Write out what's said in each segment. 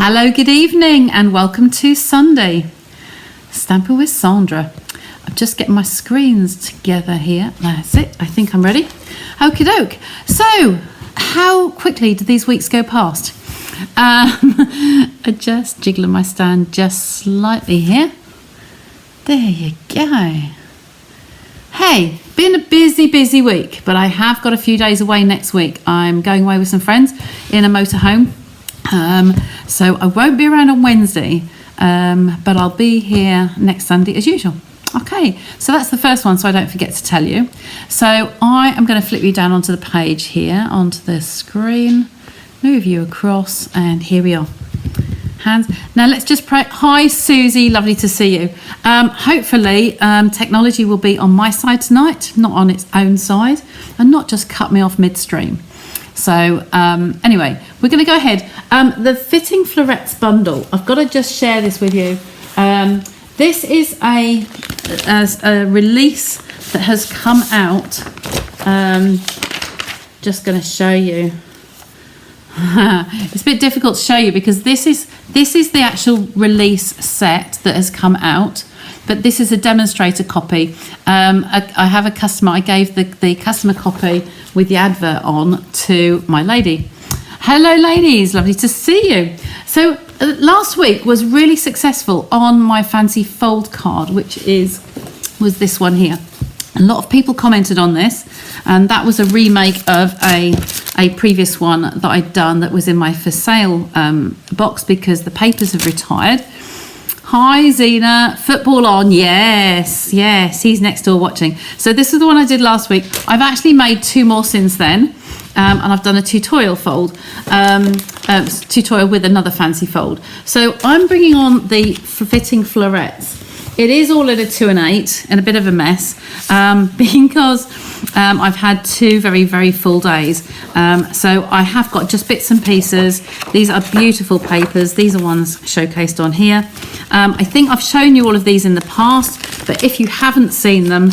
Hello, good evening, and welcome to Sunday. Stamping with Sandra. I'm just getting my screens together here. That's it. I think I'm ready. Okie doke. So, how quickly did these weeks go past? I just jiggling my stand just slightly here. There you go. Hey, been a busy week, but I have got a few days away next week. I'm going away with some friends in a motorhome. So I won't be around on Wednesday, but I'll be here next Sunday as usual. Okay, so that's the first one, so I don't forget to tell you. So I am going to flip you down onto the page here, onto the screen, move you across, and here we are. Hands. Now let's just pray. Hi Susie, lovely to see you. Hopefully technology will be on my side tonight, not on its own side, and not just cut me off midstream. So anyway, we're going to go ahead. The Fitting Florets bundle, I've got to just share this with you. This is a release that has come out. Just going to show you. It's a bit difficult to show you because this is the actual release set that has come out, but this is a demonstrator copy. I have a customer. I gave the customer copy with the advert on to my lady. Hello ladies, lovely to see you. So last week was really successful on my fancy fold card, which was this one here. A lot of people commented on this, and that was a remake of a previous one that I'd done that was in my for sale box because the papers have retired. Hi Zena, football on, yes, he's next door watching. So this is the one I did last week. I've actually made two more since then, and I've done a tutorial fold, tutorial with another fancy fold. So I'm bringing on the Fitting Florets. It is all at a 2 and 8 and a bit of a mess because I've had two very full days. So I have got just bits and pieces. These are beautiful papers. These are ones showcased on here. I think I've shown you all of these in the past, but if you haven't seen them,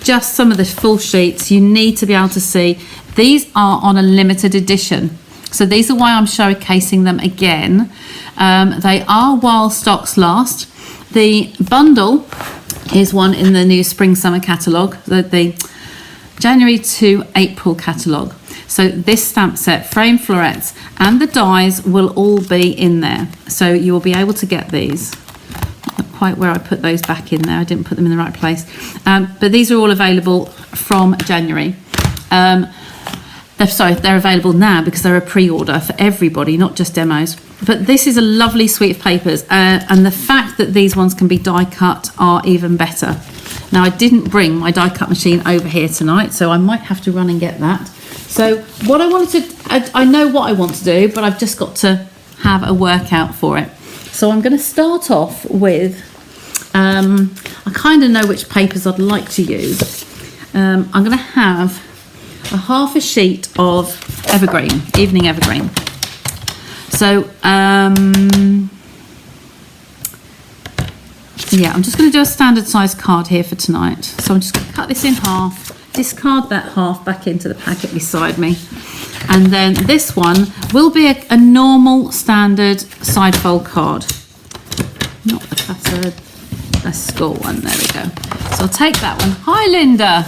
just some of the full sheets, you need to be able to see. These are on a limited edition. So these are why I'm showcasing them again. They are while stocks last. The bundle is one in the new Spring Summer Catalogue, the January to April Catalogue. So this stamp set, Framed Florets, and the dies will all be in there. So you will be able to get these. Not quite where I put those back in there. I didn't put them in the right place. But these are all available from January. They're available now because they're a pre-order for everybody, not just demos. But this is a lovely suite of papers, and the fact that these ones can be die cut are even better. Now I didn't bring my die cut machine over here tonight, so I might have to run and get that. So what I wanted to, I know what I want to do, but I've just got to have a workout for it. So I'm going to start off with, I kind of know which papers I'd like to use. I'm going to have a half a sheet of evergreen, evening evergreen. So yeah, I'm just going to do a standard size card here for tonight. So I'm just going to cut this in half, discard that half back into the packet beside me, and then this one will be a normal standard side fold card, not the cutter, a score one. There we go. So I'll take that one. Hi Linda,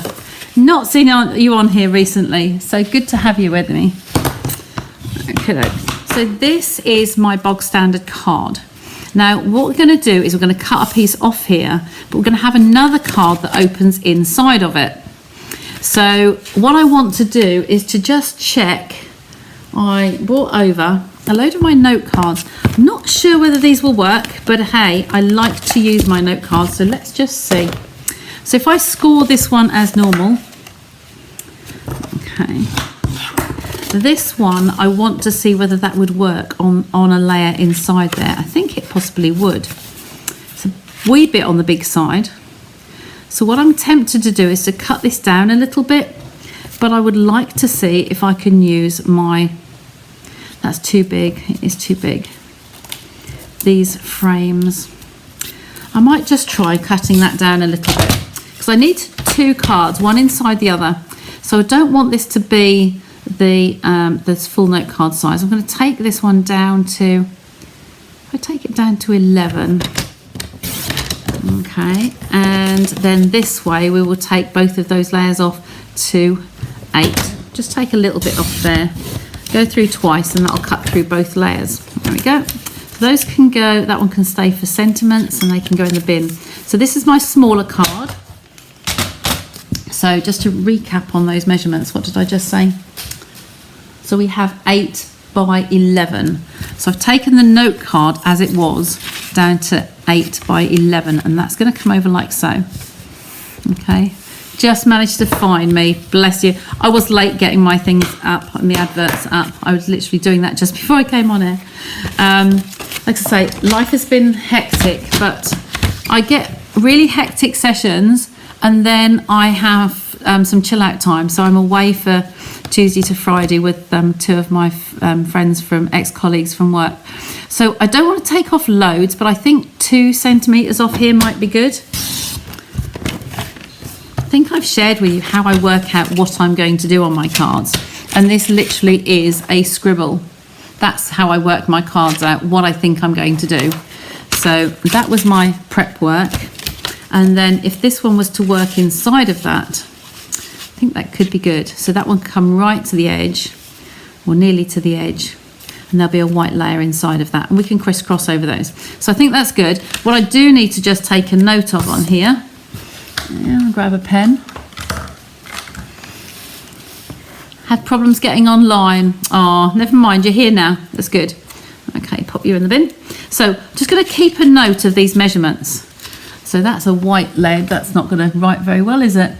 not seen you on here recently, so good to have you with me. Okay, so this is my bog standard card. Now what we're going to do is we're going to cut a piece off here, but we're going to have another card that opens inside of it. So what I want to do is to just check. I brought over a load of my note cards. I'm not sure whether these will work, but hey, I like to use my note cards, so let's just see. So if I score this one as normal, okay. This one, I want to see whether that would work on a layer inside there. I think it possibly would. It's a wee bit on the big side. So what I'm tempted to do is to cut this down a little bit, but I would like to see if I can use that's too big, it is too big. These frames. I might just try cutting that down a little bit because I need two cards, one inside the other. So I don't want this to be the full note card size. I'm going to take this one down to if I take it down to 11, okay, and then this way we will take both of those layers off to 8. Just take a little bit off there, go through twice, and that'll cut through both layers. There we go. So those can go, that one can stay for sentiments, and they can go in the bin. So this is my smaller card. So just to recap on those measurements, what did I just say? So we have 8 by 11. So I've taken the note card as it was down to 8 by 11, and that's going to come over like so. Okay, just managed to find me, bless you. I was late getting my things up and the adverts up. I was literally doing that just before I came on air. Like I say, life has been hectic, but I get really hectic sessions, and then I have some chill out time. So I'm away for Tuesday to Friday with 2 of my friends from ex-colleagues from work. So I don't want to take off loads, but I think 2 centimetres off here might be good. I think I've shared with you how I work out what I'm going to do on my cards, and this literally is a scribble. That's how I work my cards out, what I think I'm going to do. So that was my prep work. And then if this one was to work inside of that, I think that could be good. So that one can come right to the edge, or nearly to the edge, and there'll be a white layer inside of that, and we can crisscross over those. So I think that's good. What I do need to just take a note of on here, I'll grab a pen. Had problems getting online. Oh, never mind, you're here now. That's good. Okay, pop you in the bin. So just going to keep a note of these measurements. So that's a white layer. That's not going to write very well, is it?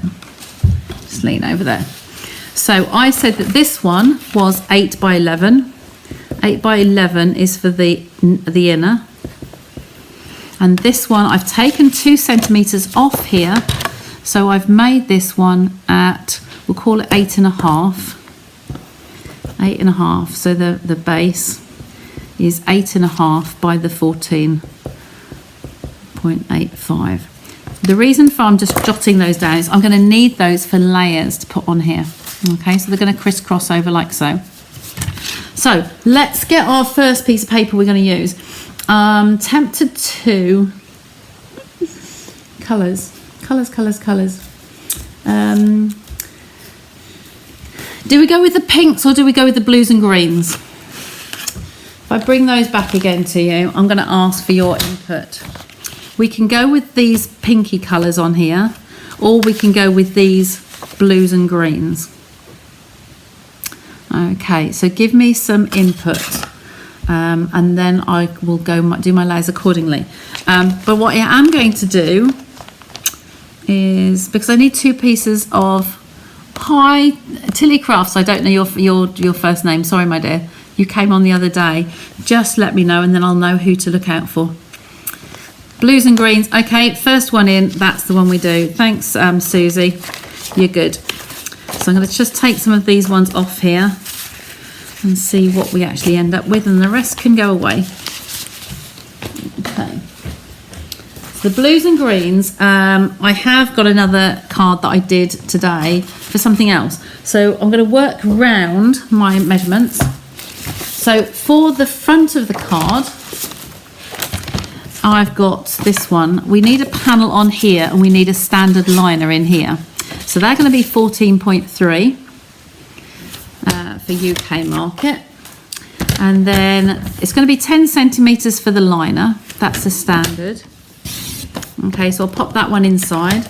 Just lean over there. So I said that this one was 8 by 11. 8 by 11 is for the inner. And this one, I've taken 2 centimetres off here. So I've made this one at, we'll call it 8.5. 8.5. So the base is 8.5 by the 14.85. The reason for I'm just jotting those down is I'm going to need those for layers to put on here. Okay, so they're going to crisscross over like so. So let's get our first piece of paper we're going to use. Tempted to colours. Do we go with the pinks or do we go with the blues and greens? If I bring those back again to you, I'm going to ask for your input. We can go with these pinky colours on here, or we can go with these blues and greens. Okay, so give me some input, and then I will do my layers accordingly. But what I am going to do is, because I need 2 pieces of, hi Tilly Crafts, I don't know your first name, sorry my dear, you came on the other day, just let me know and then I'll know who to look out for. Blues and greens, okay, first one in, that's the one we do. Thanks Susie, you're good. So I'm going to just take some of these ones off here and see what we actually end up with, and the rest can go away. Okay. The blues and greens, I have got another card that I did today for something else. So I'm going to work around my measurements. So for the front of the card, I've got this one. We need a panel on here and we need a standard liner in here. So they're going to be 14.3 for UK market. And then it's going to be 10 centimetres for the liner. That's the standard. Okay, so I'll pop that one inside.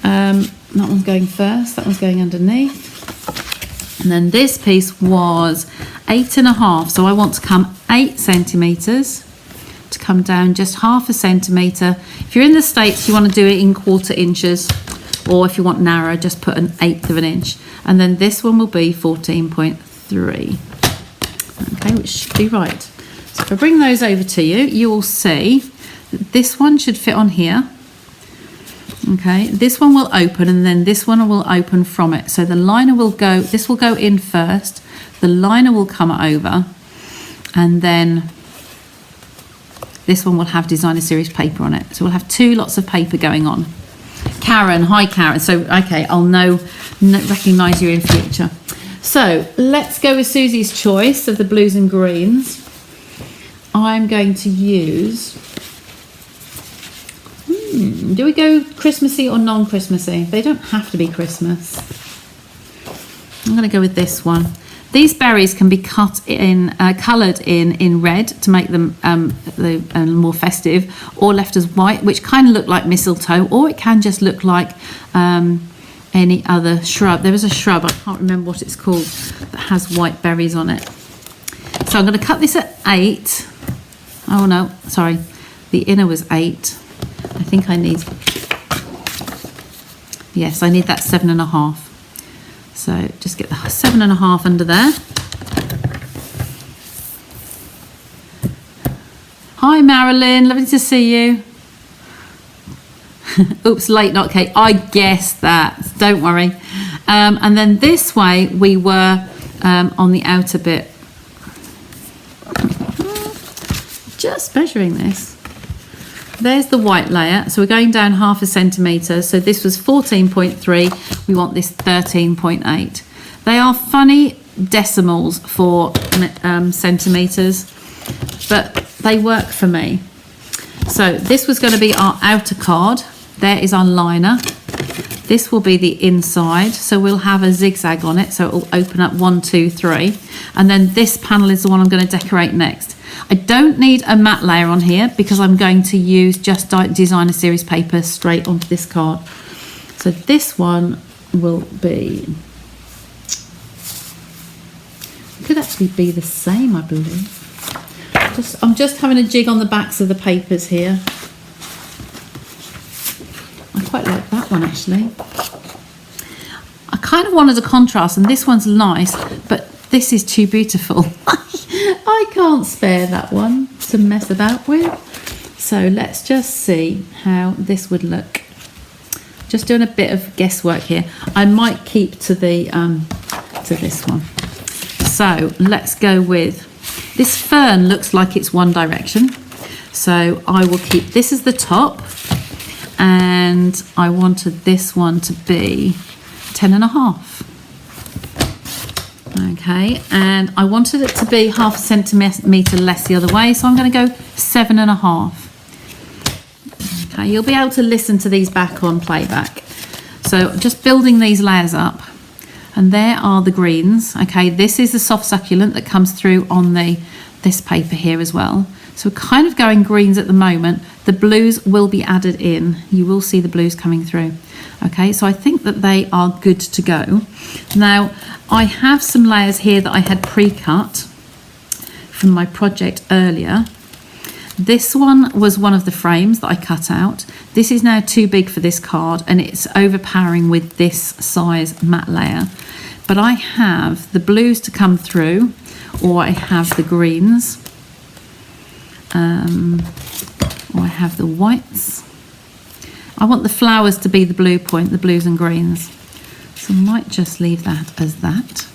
That one's going first, that one's going underneath. And then this piece was 8.5, so I want to come 8 centimetres to come down just half a centimetre. If you're in the States, you want to do it in 1/4 inches, or if you want narrow, just put an 1/8 of an inch. And then this one will be 14.3. Okay, which should be right. So if I bring those over to you, you will see that this one should fit on here. Okay, this one will open and then this one will open from it. So the liner will go, this will go in first, the liner will come over, and then this one will have designer series paper on it. So we'll have 2 lots of paper going on. Karen, hi Karen. So, okay, I'll recognise you in future. So let's go with Susie's choice of the blues and greens. I'm going to use, do we go Christmassy or non-Christmassy? They don't have to be Christmas. I'm going to go with this one. These berries can be cut in, coloured in red to make them more festive, or left as white, which kind of look like mistletoe, or it can just look like any other shrub. There is a shrub, I can't remember what it's called, that has white berries on it. So I'm going to cut this at 8. Oh no, sorry, the inner was 8. I think I need, yes, I need that 7.5. So just get the 7.5 under there. Hi Marilyn, lovely to see you. Oops, late not cake. I guessed that, don't worry. And then this way we were on the outer bit. Just measuring this. There's the white layer, so we're going down 0.5 centimetre. So this was 14.3, we want this 13.8. They are funny decimals for centimetres, but they work for me. So this was going to be our outer card. There is our liner. This will be the inside, so we'll have a zigzag on it, so it will open up 1, 2, 3. And then this panel is the one I'm going to decorate next. I don't need a matte layer on here because I'm going to use just designer series paper straight onto this card. So this one will be, it could actually be the same, I believe. I'm just having a jig on the backs of the papers here. I quite like that one actually. I kind of wanted a contrast, and this one's nice, but this is too beautiful. I can't spare that one to mess about with. So let's just see how this would look. Just doing a bit of guesswork here. I might keep to the to this one. So let's go with, this fern looks like it's one direction. So I will keep this as the top, and I wanted this one to be 10.5. Okay, and I wanted it to be 0.5 centimetre less the other way, so I'm going to go 7.5. Okay, you'll be able to listen to these back on playback. So just building these layers up, and there are the greens. Okay, this is the soft succulent that comes through on this paper here as well. So we're kind of going greens at the moment. The blues will be added in. You will see the blues coming through. Okay, so I think that they are good to go. Now, I have some layers here that I had pre-cut from my project earlier. This one was one of the frames that I cut out. This is now too big for this card, and it's overpowering with this size matte layer. But I have the blues to come through, or I have the greens, or I have the whites. I want the flowers to be the blue point, the blues and greens. So I might just leave that as that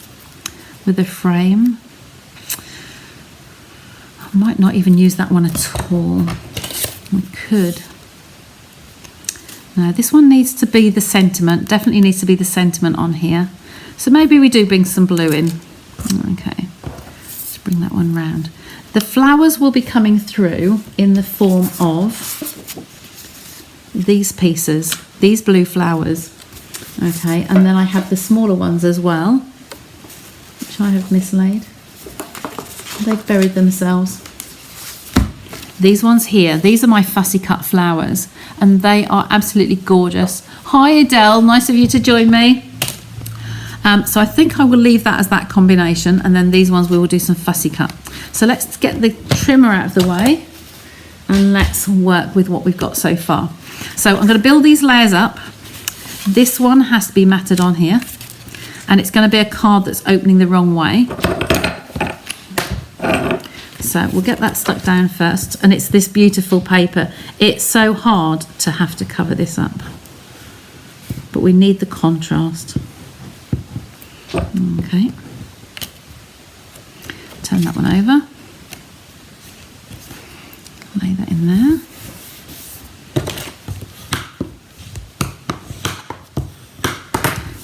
with a frame. I might not even use that one at all. We could. Now this one needs to be the sentiment, definitely needs to be the sentiment on here. So maybe we do bring some blue in. Okay, let's bring that one round. The flowers will be coming through in the form of these pieces, these blue flowers. Okay, and then I have the smaller ones as well, which I have mislaid. They've buried themselves. These ones here, these are my fussy cut flowers, and they are absolutely gorgeous. Hi Adele, nice of you to join me. So I think I will leave that as that combination, and then these ones we will do some fussy cut. So let's get the trimmer out of the way, and let's work with what we've got so far. So I'm going to build these layers up. This one has to be matted on here, and it's going to be a card that's opening the wrong way. So we'll get that stuck down first, and it's this beautiful paper. It's so hard to have to cover this up, but we need the contrast. Okay, turn that one over, lay that in there.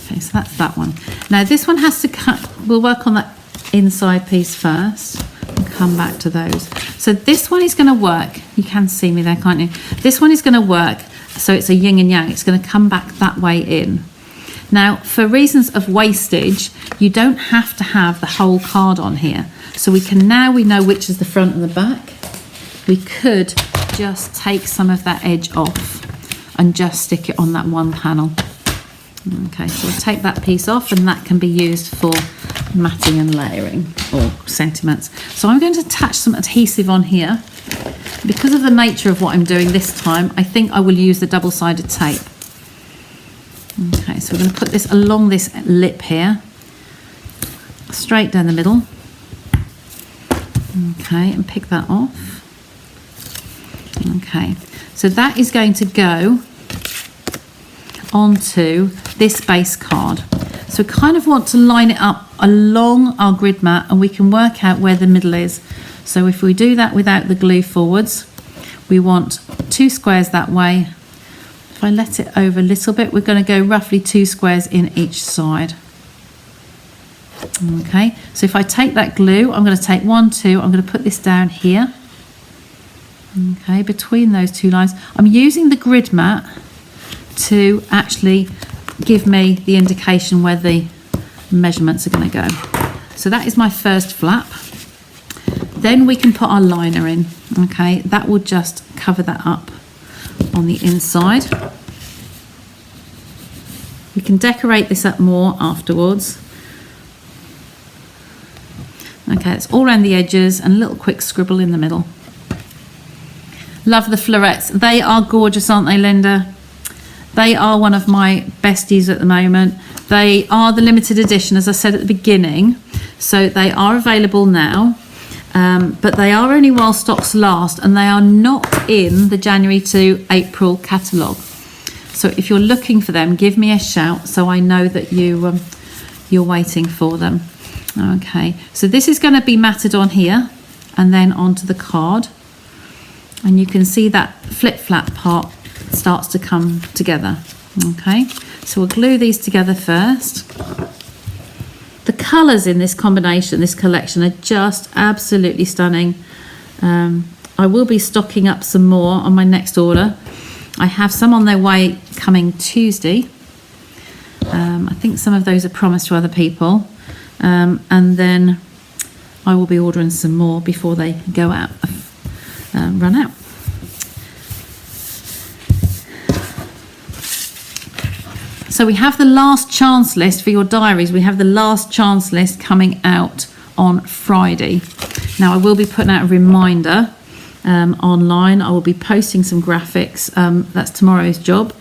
Okay, so that's that one. Now this one has to cut, we'll work on that inside piece first and come back to those. So So this one is going to work. You can see me there, can't you? This one is going to work. So it's a yin and yang. It's going to come back that way in. Now, for reasons of wastage, you don't have to have the whole card on here. So we know which is the front and the back. We could just take some of that edge off and just stick it on that one panel. Okay, so we'll take that piece off, and that can be used for matting and layering or sentiments. So I'm going to attach some adhesive on here. Because of the nature of what I'm doing this time, I think I will use the double-sided tape. Okay, so we're going to put this along this lip here, straight down the middle. Okay, and pick that off. Okay, so that is going to go onto this base card. So we kind of want to line it up along our grid mat, and we can work out where the middle is. So if we do that without the glue forwards, we want 2 squares that way. If I let it over a little bit, we're going to go roughly 2 squares in each side. Okay, so if I take that glue, I'm going to take 1, 2, I'm going to put this down here. Okay, between those 2 lines. I'm using the grid mat to actually give me the indication where the measurements are going to go. So that is my first flap. Then we can put our liner in. Okay, that will just cover that up on the inside. We can decorate this up more afterwards. Okay, it's all around the edges and a little quick scribble in the middle. Love the florets. They are gorgeous, aren't they, Linda? They are one of my besties at the moment. They are the limited edition, as I said at the beginning. So they are available now, but they are only while stocks last, and they are not in the January to April catalogue. So if you're looking for them, give me a shout so I know that you're waiting for them. Okay, so this is going to be matted on here and then onto the card. And you can see that flip-flap part starts to come together. Okay, so we'll glue these together first. The colours in this combination, this collection, are just absolutely stunning. I will be stocking up some more on my next order. I have some on their way coming Tuesday. I think some of those are promised to other people. And then I will be ordering some more before they go out, run out. So we have the last chance list for your diaries. We have the last chance list coming out on Friday. Now I will be putting out a reminder online. I will be posting some graphics. That's tomorrow's job.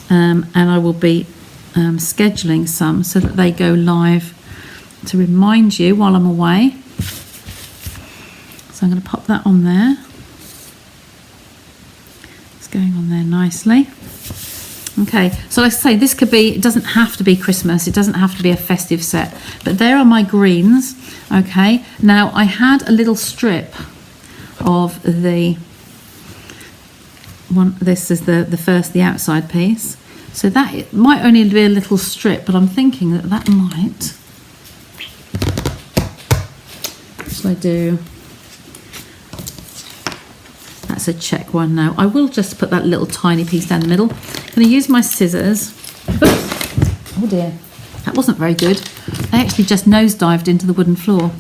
And I will be scheduling some so that they go live to remind you while I'm away. So I'm going to pop that on there. It's going on there nicely. Okay, so like I say, this could be, it doesn't have to be Christmas, it doesn't have to be a festive set, but there are my greens. Okay, now I had a little strip of the one, this is the outside piece, so that it might only be a little strip, but I'm thinking that might, what should I do? That's a check one now. I will just put that little tiny piece down the middle. I'm going to use my scissors. Oops. Oh dear, that wasn't very good. They actually just nosedived into the wooden floor.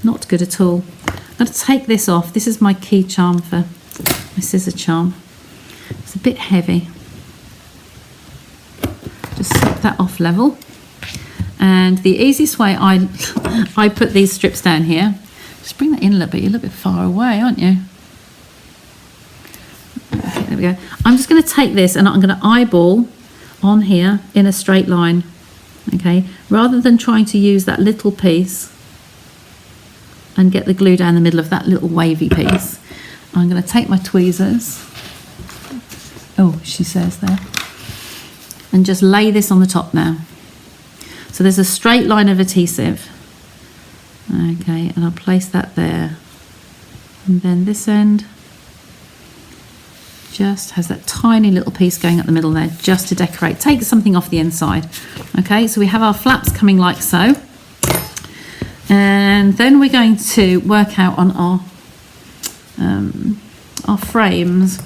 Not good at all. I'm going to take this off. This is my key charm for my scissor charm. It's a bit heavy. Just slip that off level. And the easiest way I put these strips down here, just bring that in a little bit. You're a little bit far away, aren't you? Okay, there we go. I'm just going to take this and I'm going to eyeball on here in a straight line. Okay, rather than trying to use that little piece and get the glue down the middle of that little wavy piece, I'm going to take my tweezers. Oh, she says there. And just lay this on the top now. So there's a straight line of adhesive. Okay, and I'll place that there. And then this end just has that tiny little piece going up the middle there, just to decorate. Take something off the inside. Okay, so we have our flaps coming like so. And then we're going to work out on our our frames.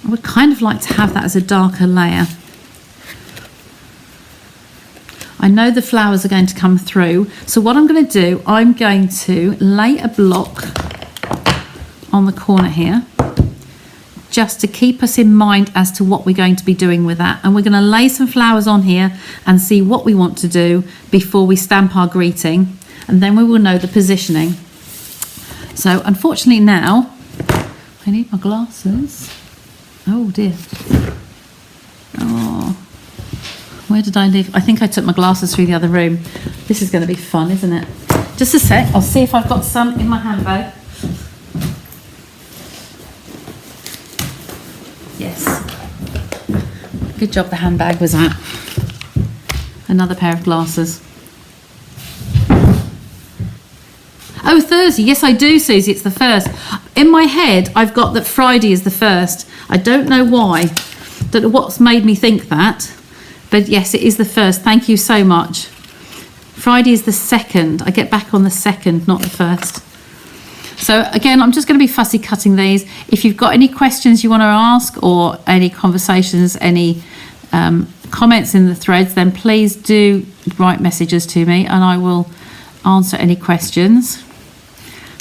I would kind of like to have that as a darker layer. I know the flowers are going to come through, so what I'm going to do, I'm going to lay a block on the corner here, just to keep us in mind as to what we're going to be doing with that. And we're going to lay some flowers on here and see what we want to do before we stamp our greeting, and then we will know the positioning. So unfortunately now, I need my glasses. Oh dear. Oh. Where did I leave? I think I took my glasses through the other room. This is going to be fun, isn't it? Just a sec. I'll see if I've got some in my handbag. Yes. Good job the handbag was out. Another pair of glasses. Oh, Thursday. Yes, I do, Susie. It's the 1st. In my head, I've got that Friday is the 1st. I don't know why. Don't know what's made me think that. But yes, it is the 1st. Thank you so much. Friday is the 2nd. I get back on the 2nd, not the 1st. So again, I'm just going to be fussy cutting these. If you've got any questions you want to ask, or any conversations, any comments in the threads, then please do write messages to me and I will answer any questions.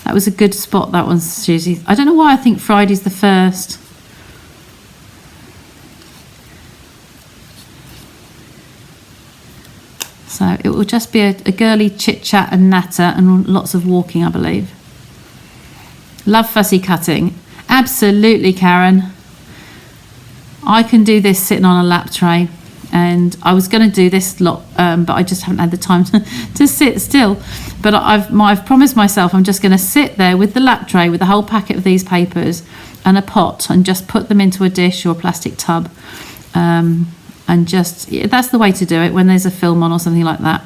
That was a good spot, that one, Susie. I don't know why I think Friday's the 1st. So it will just be a girly chit chat and natter and lots of walking, I believe. Love fussy cutting. Absolutely, Karen. I can do this sitting on a lap tray, and I was going to do this lot, but I just haven't had the time to sit still. But I've promised myself I'm just going to sit there with the lap tray with a whole packet of these papers and a pot, and just put them into a dish or a plastic tub. And just, that's the way to do it when there's a film on or something like that,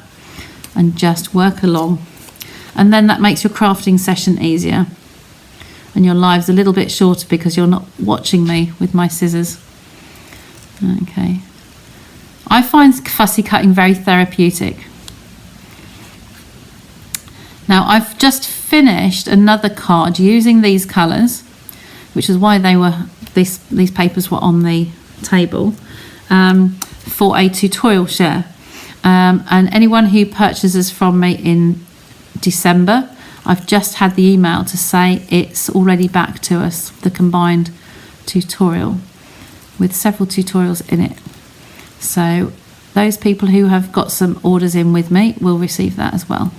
and just work along. And then that makes your crafting session easier, and your lives a little bit shorter because you're not watching me with my scissors. Okay. I find fussy cutting very therapeutic. Now I've just finished another card using these colours, which is why these papers were on the table. For a tutorial share, and anyone who purchases from me in December, I've just had the email to say it's already back to us, the combined tutorial with several tutorials in it. So those people who have got some orders in with me will receive that as well.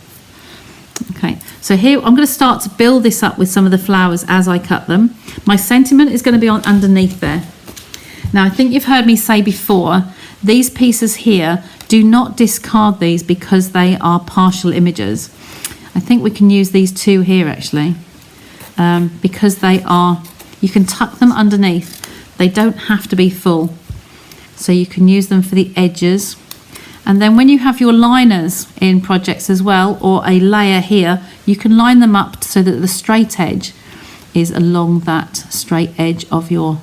Okay, so here I'm going to start to build this up with some of the flowers as I cut them. My sentiment is going to be on underneath there. Now, I think you've heard me say before, these pieces here, do not discard these because they are partial images. I think we can use these two here actually, because they are, you can tuck them underneath. They don't have to be full. So you can use them for the edges. And then when you have your liners in projects as well, or a layer here, you can line them up so that the straight edge is along that straight edge of your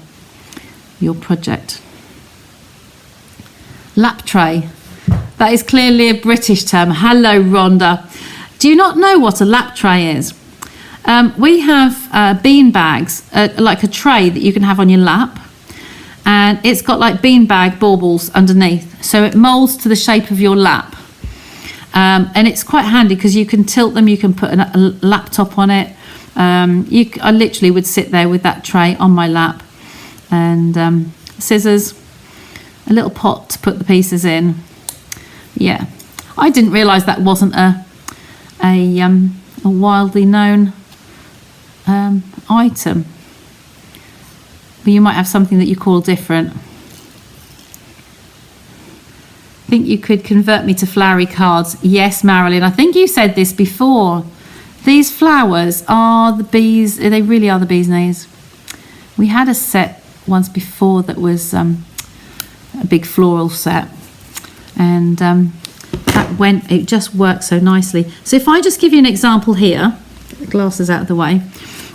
project. Lap tray. That is clearly a British term. Hello, Rhonda. Do you not know what a lap tray is? We have bean bags, like a tray that you can have on your lap, and it's got like bean bag baubles underneath, so it molds to the shape of your lap. And it's quite handy because you can tilt them, you can put a laptop on it. I literally would sit there with that tray on my lap, and scissors, a little pot to put the pieces in. Yeah, I didn't realise that wasn't a wildly known item, but you might have something that you call different. I think you could convert me to flowery cards. Yes, Marilyn, I think you said this before. These flowers are the bees, they really are the bee's knees. We had a set once before that was a big floral set, and it just worked so nicely. So if I just give you an example here, get the glasses out of the way.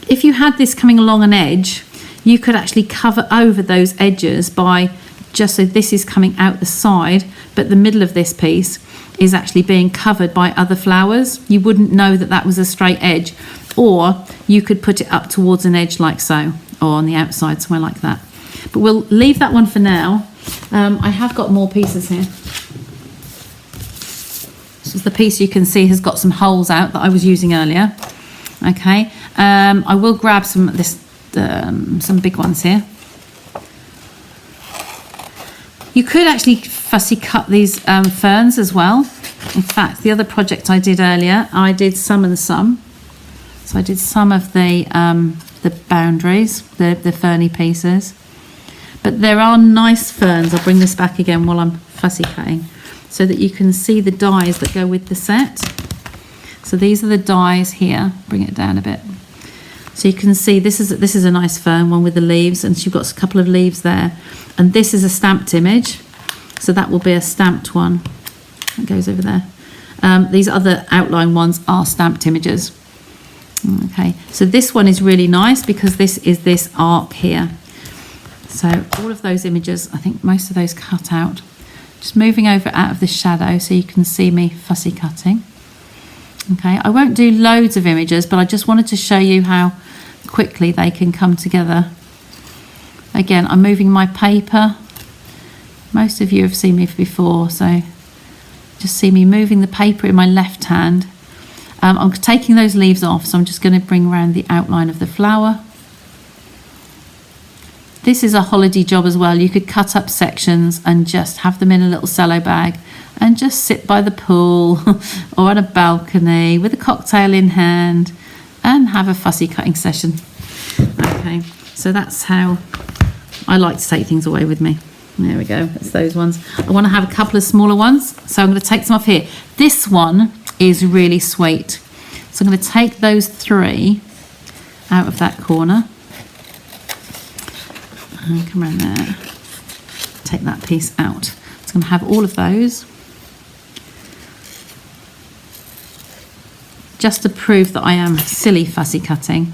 If you had this coming along an edge, you could actually cover over those edges by just so this is coming out the side, but the middle of this piece is actually being covered by other flowers. You wouldn't know that that was a straight edge, or you could put it up towards an edge like so, or on the outside somewhere like that. But we'll leave that one for now. I have got more pieces here. This is the piece you can see has got some holes out that I was using earlier. Okay, I will grab some big ones here. You could actually fussy cut these ferns as well. In fact, the other project I did earlier, I did some and some. So I did some of the boundaries, the ferny pieces. But there are nice ferns. I'll bring this back again while I'm fussy cutting, so that you can see the dies that go with the set. So these are the dies here. Bring it down a bit. So you can see this is a nice fern, one with the leaves, and she's got a couple of leaves there. And this is a stamped image, so that will be a stamped one. That goes over there. These other outline ones are stamped images. Okay, so this one is really nice because this is this arc here. So all of those images, I think most of those cut out. Just moving over out of the shadow so you can see me fussy cutting. Okay, I won't do loads of images, but I just wanted to show you how quickly they can come together. Again, I'm moving my paper. Most of you have seen me before, so just see me moving the paper in my left hand. I'm taking those leaves off, so I'm just going to bring around the outline of the flower. This is a holiday job as well. You could cut up sections and just have them in a little cello bag and just sit by the pool or on a balcony with a cocktail in hand and have a fussy cutting session. Okay, so that's how I like to take things away with me. There we go, that's those ones. I want to have a couple of smaller ones, so I'm going to take some off here. This one is really sweet. So I'm going to take those 3 out of that corner. And come around there. Take that piece out. So I'm going to have all of those. Just to prove that I am silly fussy cutting,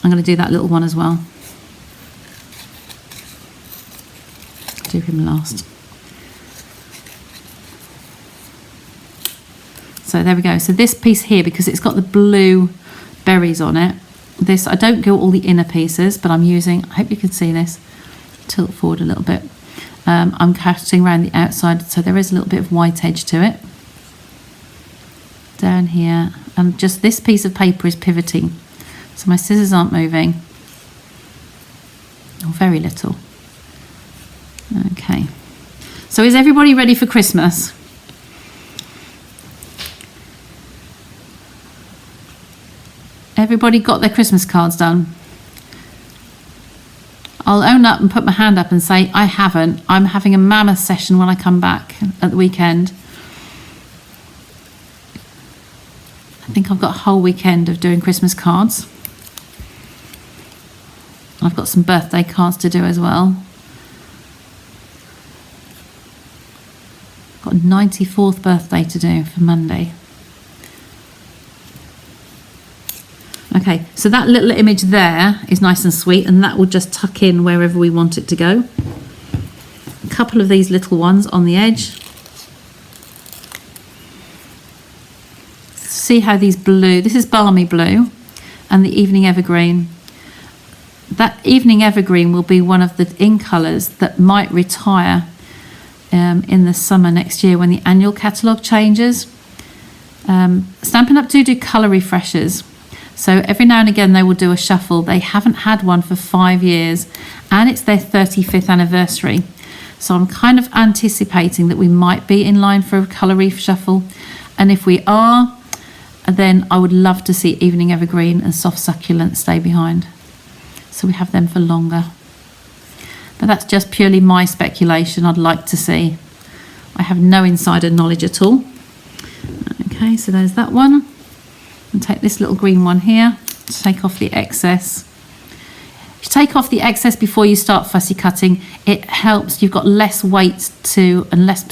I'm going to do that little one as well. Do him last. So there we go. So this piece here, because it's got the blue berries on it, this, I don't go all the inner pieces, but I'm using, I hope you can see this, tilt forward a little bit. I'm cutting around the outside, so there is a little bit of white edge to it. Down here, and just this piece of paper is pivoting. So my scissors aren't moving, or very little. Okay, so is everybody ready for Christmas? Everybody got their Christmas cards done? I'll own up and put my hand up and say I haven't. I'm having a mammoth session when I come back at the weekend. I think I've got a whole weekend of doing Christmas cards. I've got some birthday cards to do as well. Got a 94th birthday to do for Monday. Okay, so that little image there is nice and sweet, and that will just tuck in wherever we want it to go. A couple of these little ones on the edge. See how these blue, this is balmy blue, and the evening evergreen. That evening evergreen will be one of the in colours that might retire in the summer next year when the annual catalogue changes. Stampin' Up do colour refreshers. So every now and again they will do a shuffle. They haven't had one for 5 years, and it's their 35th anniversary. So I'm kind of anticipating that we might be in line for a colour reshuffle. And if we are, then I would love to see Evening Evergreen and Soft Succulent stay behind. So we have them for longer. But that's just purely my speculation. I'd like to see. I have no insider knowledge at all. Okay, so there's that one. And take this little green one here to take off the excess. If you take off the excess before you start fussy cutting, it helps. You've got less weight to and less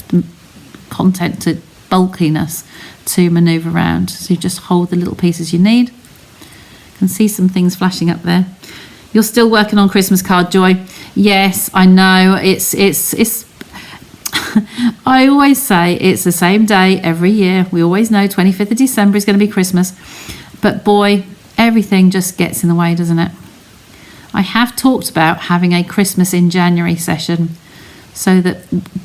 content to bulkiness to manoeuvre around. So you just hold the little pieces you need. You can see some things flashing up there. You're still working on Christmas card, Joy. Yes, I know. It's I always say it's the same day every year. We always know 25th of December is going to be Christmas. But boy, everything just gets in the way, doesn't it? I have talked about having a Christmas in January session, so that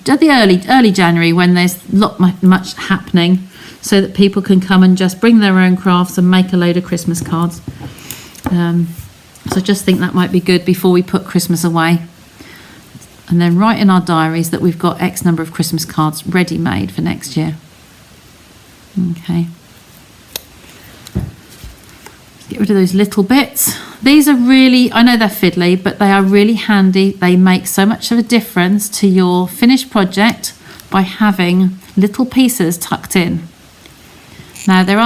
at the early January, when there's much happening, so that people can come and just bring their own crafts and make a load of Christmas cards. So I just think that might be good before we put Christmas away. And then write in our diaries that we've got X number of Christmas cards ready made for next year. Okay. Get rid of those little bits. These are really, I know they're fiddly, but they are really handy. They make so much of a difference to your finished project by having little pieces tucked in. Now there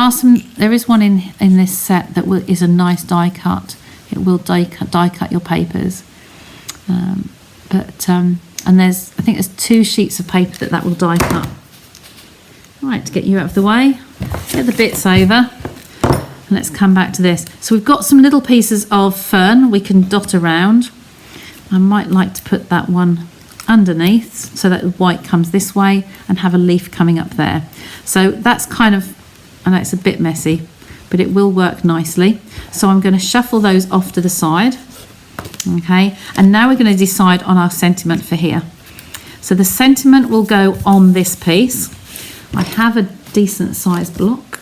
is one in this set that is a nice die cut. It will die cut your papers. And I think there's 2 sheets of paper that will die cut. Right, to get you out of the way, get the bits over. And let's come back to this. So we've got some little pieces of fern we can dot around. I might like to put that one underneath so that the white comes this way and have a leaf coming up there. So that's kind of, I know it's a bit messy, but it will work nicely. So I'm going to shuffle those off to the side. Okay, and now we're going to decide on our sentiment for here. So the sentiment will go on this piece. I have a decent sized block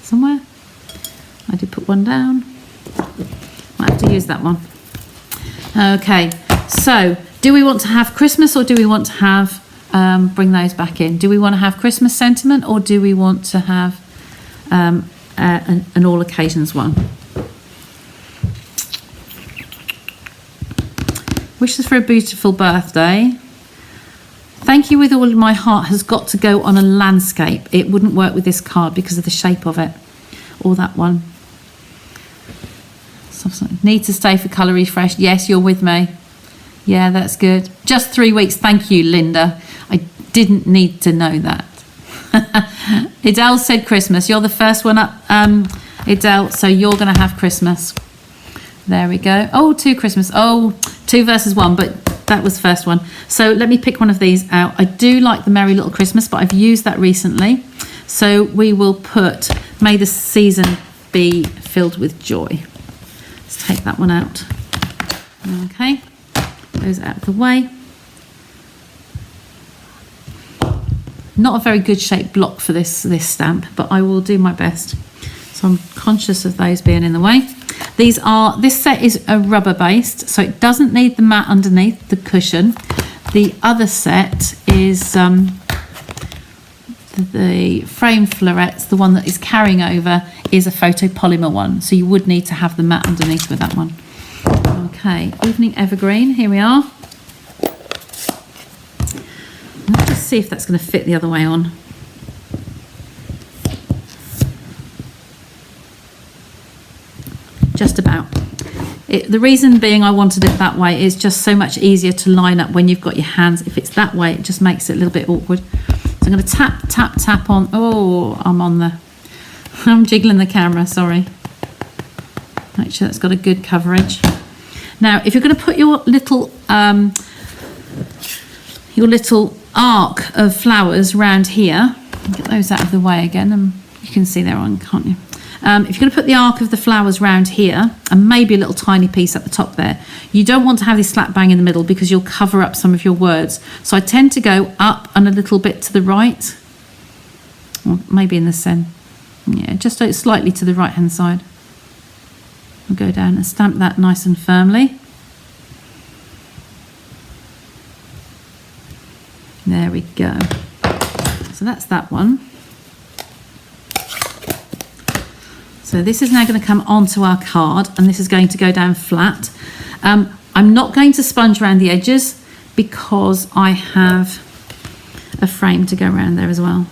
somewhere. I did put one down. Might have to use that one. Okay, so do we want to have Christmas, or do we want to have bring those back in? Do we want to have Christmas sentiment, or do we want to have an all occasions one? Wishes for a beautiful birthday. Thank you with all of my heart has got to go on a landscape. It wouldn't work with this card because of the shape of it. Or that one. Need to stay for colour refresh. Yes, you're with me. Yeah, that's good. Just 3 weeks. Thank you, Linda. I didn't need to know that. Idel said Christmas. You're the first one up, Idel, so you're going to have Christmas. There we go. Oh, 2 Christmas. Oh, 2 versus 1, but that was the first one. So let me pick one of these out. I do like the Merry Little Christmas, but I've used that recently. So we will put May the Season Be Filled with Joy. Let's take that one out. Okay, those out of the way. Not a very good shaped block for this stamp, but I will do my best. So I'm conscious of those being in the way. This set is a rubber based, so it doesn't need the mat underneath the cushion. The other set is the Framed Florets. The one that is carrying over is a photopolymer one, so you would need to have the mat underneath with that one. Okay, Evening Evergreen, here we are. Let's just see if that's going to fit the other way on. Just about. The reason being I wanted it that way is just so much easier to line up when you've got your hands. If it's that way, it just makes it a little bit awkward. So I'm going to tap, tap, tap on. Oh, I'm jiggling the camera, sorry. Make sure that's got a good coverage. Now, if you're going to put your little arc of flowers around here, get those out of the way again, and you can see they're on, can't you? If you're going to put the arc of the flowers round here and maybe a little tiny piece at the top there, you don't want to have this slap bang in the middle because you'll cover up some of your words. So I tend to go up and a little bit to the right, or maybe in the centre. Yeah, just slightly to the right hand side. I'll go down and stamp that nice and firmly. There we go. So that's that one. So this is now going to come onto our card, and this is going to go down flat. I'm not going to sponge around the edges because I have a frame to go around there as well.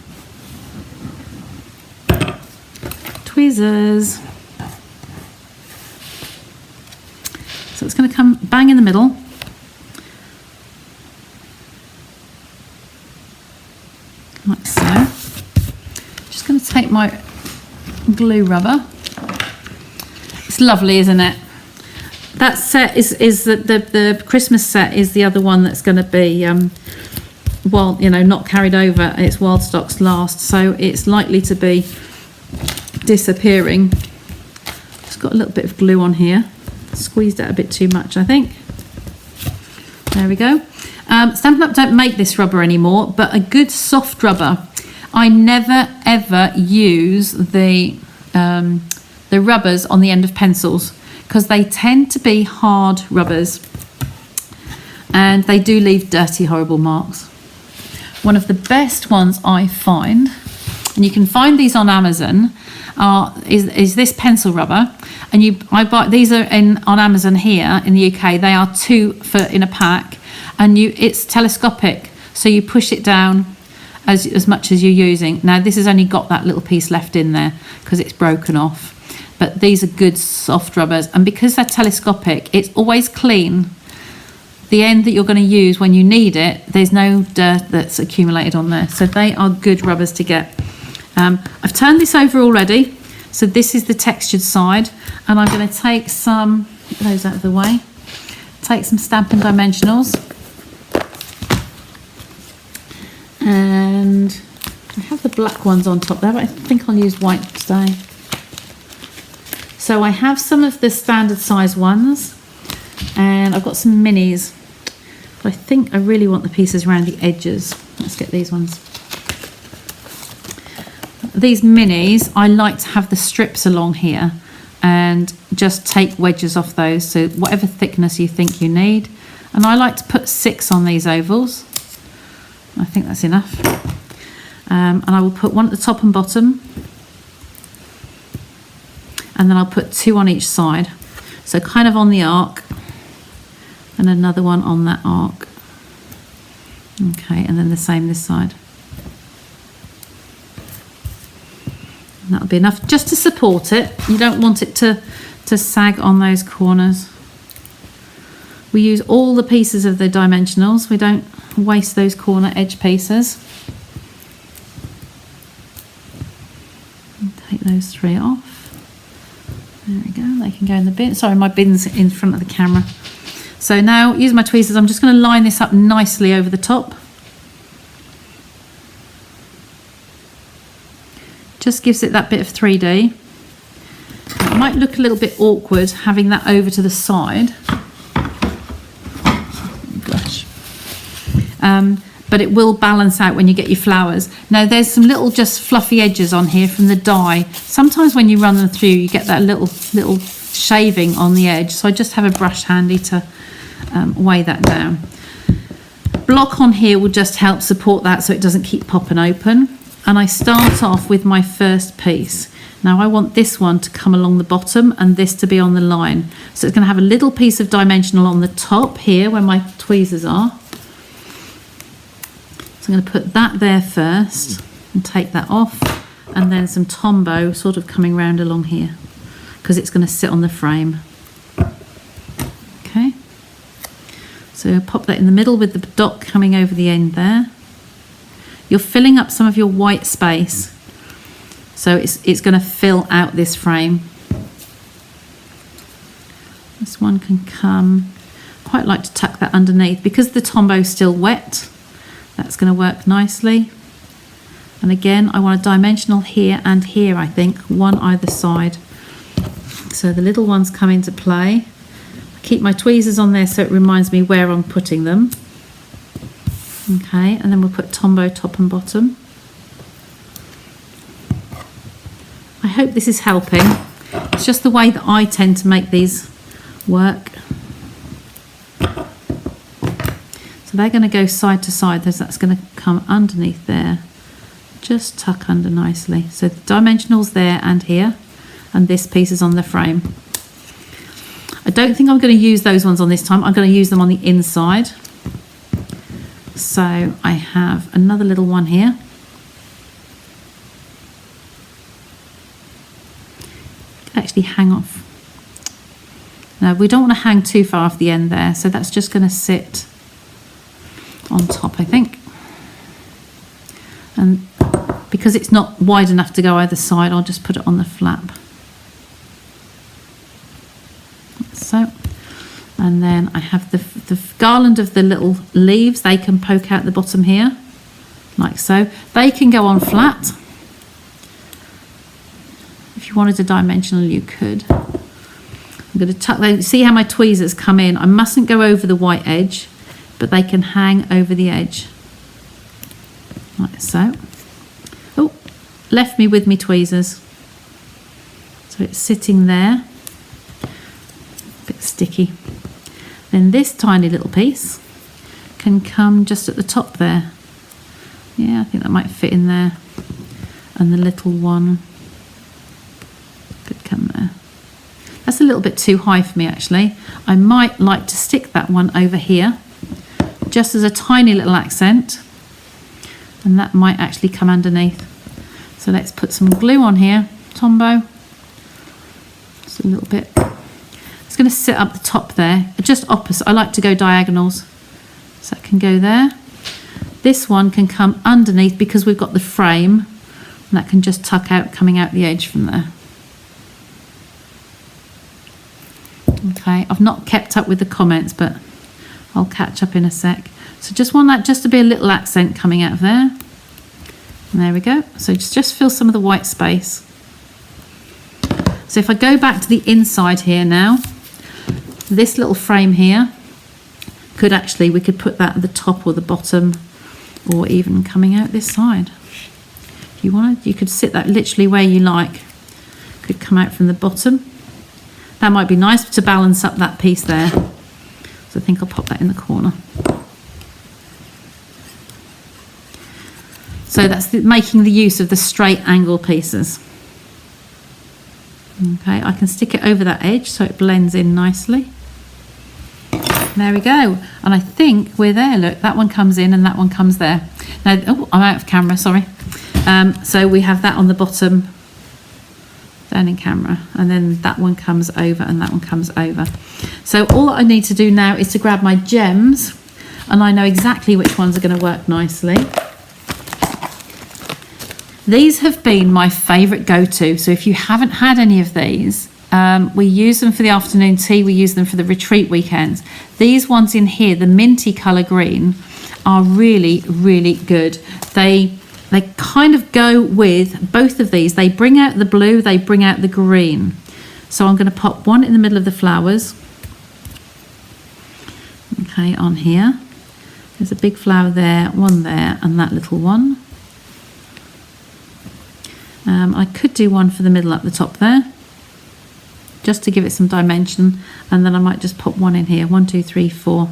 Tweezers. So it's going to come bang in the middle. Like so. Just going to take my glue rubber. It's lovely, isn't it? That set is the Christmas set is the other one that's going to be not carried over. It's while stocks last, so it's likely to be disappearing. Just got a little bit of glue on here. Squeezed it a bit too much, I think. There we go. Stampin' Up don't make this rubber anymore, but a good soft rubber. I never ever use the rubbers on the end of pencils because they tend to be hard rubbers and they do leave dirty, horrible marks. One of the best ones I find, and you can find these on Amazon, is this pencil rubber. And I buy these are on Amazon here in the UK. They are 2 in a pack, and it's telescopic, so you push it down as much as you're using. Now this has only got that little piece left in there because it's broken off, but these are good soft rubbers, and because they're telescopic, it's always clean. The end that you're going to use when you need it, there's no dirt that's accumulated on there, so they are good rubbers to get. I've turned this over already, so this is the textured side, and I'm going to take some, get those out of the way, take some Stampin' Dimensionals, and I have the black ones on top there, but I think I'll use white today. So I have some of the standard size ones, and I've got some minis, but I think I really want the pieces around the edges. Let's get these ones. These minis, I like to have the strips along here and just take wedges off those, so whatever thickness you think you need. And I like to put 6 on these ovals. I think that's enough. And I will put one at the top and bottom, and then I'll put 2 on each side, so kind of on the arc, and another one on that arc. Okay, and then the same this side. And that'll be enough just to support it. You don't want it to sag on those corners. We use all the pieces of the dimensionals. We don't waste those corner edge pieces. Take those 3 off. There we go, they can go in the bin. Sorry, my bin's in front of the camera. So now, using my tweezers, I'm just going to line this up nicely over the top. Just gives it that bit of 3D. It might look a little bit awkward having that over to the side. Gosh. But it will balance out when you get your flowers. Now there's some little just fluffy edges on here from the die. Sometimes when you run them through, you get that little shaving on the edge. So I just have a brush handy to weigh that down. Block on here will just help support that so it doesn't keep popping open. And I start off with my first piece. Now I want this one to come along the bottom and this to be on the line. So it's going to have a little piece of dimensional on the top here where my tweezers are. So I'm going to put that there first and take that off, and then some Tombow sort of coming round along here because it's going to sit on the frame. Okay, so pop that in the middle with the dot coming over the end there. You're filling up some of your white space, so it's going to fill out this frame. This one can come, quite like to tuck that underneath because the Tombow is still wet. That's going to work nicely. And again, I want a dimensional here and here, I think, one either side. So the little ones come into play. I keep my tweezers on there so it reminds me where I'm putting them. Okay, and then we'll put Tombow top and bottom. I hope this is helping. It's just the way that I tend to make these work. So they're going to go side to side. That's going to come underneath there. Just tuck under nicely. So the dimensionals there and here, and this piece is on the frame. I don't think I'm going to use those ones on this time. I'm going to use them on the inside. So I have another little one here. Actually hang off. Now we don't want to hang too far off the end there, so that's just going to sit on top, I think. And because it's not wide enough to go either side, I'll just put it on the flap. So And then I have the garland of the little leaves. They can poke out the bottom here, like so. They can go on flat. If you wanted a dimensional, you could. I'm going to tuck those. See how my tweezers come in? I mustn't go over the white edge, but they can hang over the edge, like so. Oh, left me with me tweezers. So it's sitting there, a bit sticky. Then this tiny little piece can come just at the top there. Yeah, I think that might fit in there. And the little one could come there. That's a little bit too high for me, actually. I might like to stick that one over here, just as a tiny little accent. And that might actually come underneath. So let's put some glue on here, Tombow. Just a little bit. It's going to sit up the top there, just opposite. I like to go diagonals. So that can go there. This one can come underneath because we've got the frame. And that can just tuck out, coming out the edge from there. Okay, I've not kept up with the comments, but I'll catch up in a sec. So just want that just to be a little accent coming out of there. And there we go. So just fill some of the white space. So if I go back to the inside here now, this little frame here could actually, we could put that at the top or the bottom, or even coming out this side. If you wanted, you could sit that literally where you like. Could come out from the bottom. That might be nice to balance up that piece there. So I think I'll pop that in the corner. So that's making the use of the straight angle pieces. Okay, I can stick it over that edge so it blends in nicely. There we go. And I think we're there. Look, that one comes in and that one comes there. Now, oh, I'm out of camera, sorry. So we have that on the bottom, down in camera, and then that one comes over and that one comes over. So all I need to do now is to grab my gems, and I know exactly which ones are going to work nicely. These have been my favourite go-to, so if you haven't had any of these, we use them for the afternoon tea, we use them for the retreat weekends. These ones in here, the minty colour green, are really, really good. They kind of go with both of these. They bring out the blue, they bring out the green. So I'm going to pop one in the middle of the flowers. Okay, on here. There's a big flower there, one there, and that little one. I could do one for the middle up the top there, just to give it some dimension, and then I might just pop one in here. 1, 2, 3, 4.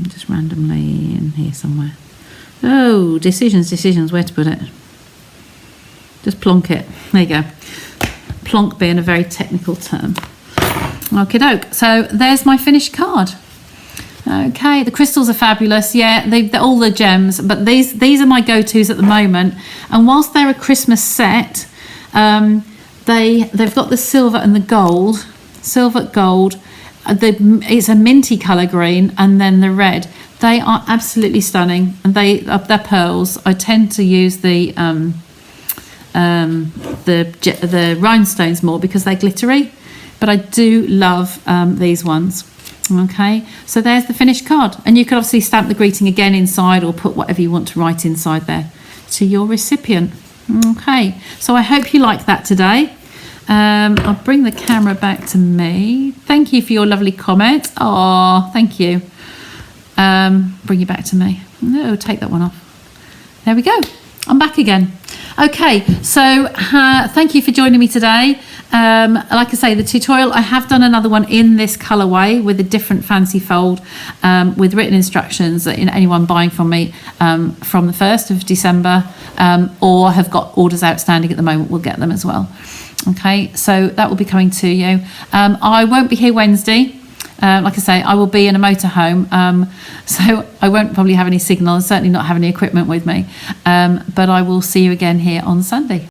Just randomly in here somewhere. Oh, decisions, where to put it. Just plonk it. There you go. Plonk being a very technical term. Okie doke. So there's my finished card. Okay, the crystals are fabulous. Yeah, they're all the gems, but these are my go-tos at the moment. And whilst they're a Christmas set, they've got the silver and the gold. Silver, gold. It's a minty colour green, and then the red. They are absolutely stunning, and they're pearls. I tend to use the rhinestones more because they're glittery, but I do love these ones. Okay, so there's the finished card, and you can obviously stamp the greeting again inside, or put whatever you want to write inside there to your recipient. Okay, so I hope you like that today. I'll bring the camera back to me. Thank you for your lovely comment. Oh, thank you. Bring you back to me. No, take that one off. There we go. I'm back again. Okay, so thank you for joining me today. Like I say, the tutorial, I have done another one in this colourway with a different fancy fold, with written instructions that anyone buying from me from the 1st of December or have got orders outstanding at the moment will get them as well. Okay, so that will be coming to you. I won't be here Wednesday. Like I say, I will be in a motorhome, so I won't probably have any signal and certainly not have any equipment with me. But I will see you again here on Sunday.